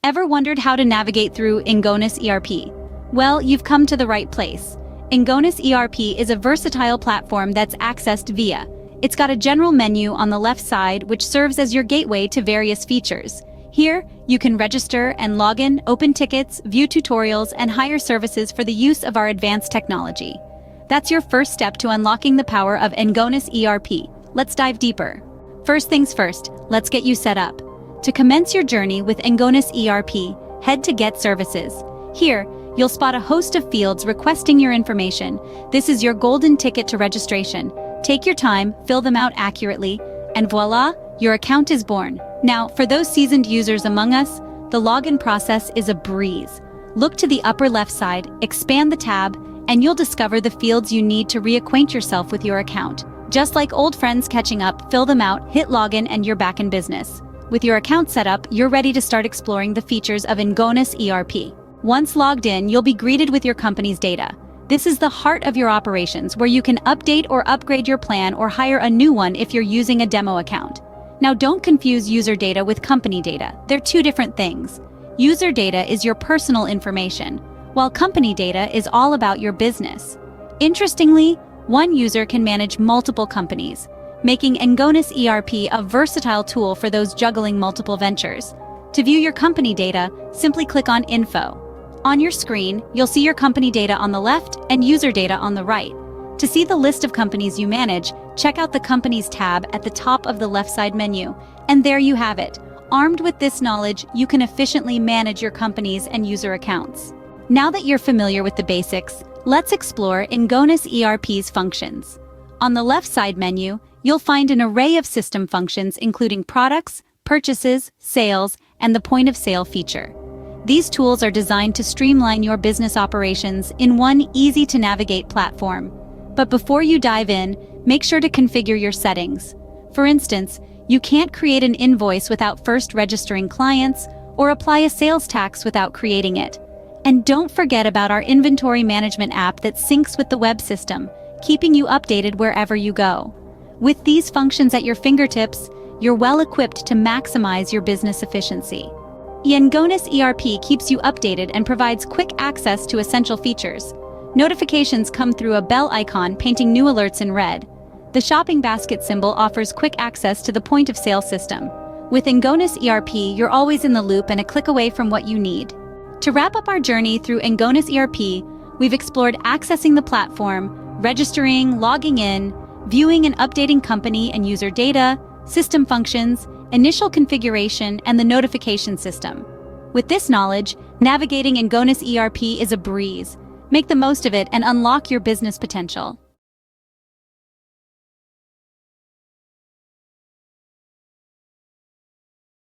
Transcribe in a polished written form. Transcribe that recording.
Ever wondered how to navigate through Engonus ERP? Well, you've come to the right place. Engonus ERP is a versatile platform that's accessed via. It's got a general menu on the left side which serves as your gateway to various features. Here, you can register and log in, open tickets, view tutorials, and hire services for the use of our advanced technology. That's your first step to unlocking the power of Engonus ERP. Let's dive deeper. First things first, let's get you set up. To commence your journey with Engonus ERP, head to Get Services. Here, you'll spot a host of fields requesting your information. This is your golden ticket to registration. Take your time, fill them out accurately, and voila, your account is born. Now, for those seasoned users among us, the login process is a breeze. Look to the upper left side, expand the tab, and you'll discover the fields you need to reacquaint yourself with your account. Just like old friends catching up, fill them out, hit login, and you're back in business. With your account set up, you're ready to start exploring the features of Engonus ERP. Once logged in, you'll be greeted with your company's data. This is the heart of your operations, where you can update or upgrade your plan or hire a new one if you're using a demo account. Now, don't confuse user data with company data. They're two different things. User data is your personal information, while company data is all about your business. Interestingly, one user can manage multiple companies, making Engonus ERP a versatile tool for those juggling multiple ventures. To view your company data, simply click on Info. On your screen, you'll see your company data on the left and user data on the right. To see the list of companies you manage, check out the Companies tab at the top of the left side menu. And there you have it. Armed with this knowledge, you can efficiently manage your companies and user accounts. Now that you're familiar with the basics, let's explore Engonus ERP's functions. On the left side menu, you'll find an array of system functions including products, purchases, sales, and the point-of-sale feature. These tools are designed to streamline your business operations in one easy-to-navigate platform. But before you dive in, make sure to configure your settings. For instance, you can't create an invoice without first registering clients or apply a sales tax without creating it. And don't forget about our inventory management app that syncs with the web system, keeping you updated wherever you go. With these functions at your fingertips, you're well equipped to maximize your business efficiency. Engonus ERP keeps you updated and provides quick access to essential features. Notifications come through a bell icon painting new alerts in red. The shopping basket symbol offers quick access to the point-of-sale system. With Engonus ERP, you're always in the loop and a click away from what you need. To wrap up our journey through Engonus ERP, we've explored accessing the platform, registering, logging in, viewing and updating company and user data, system functions, initial configuration, and the notification system. With this knowledge, navigating Engonus ERP is a breeze. Make the most of it and unlock your business potential.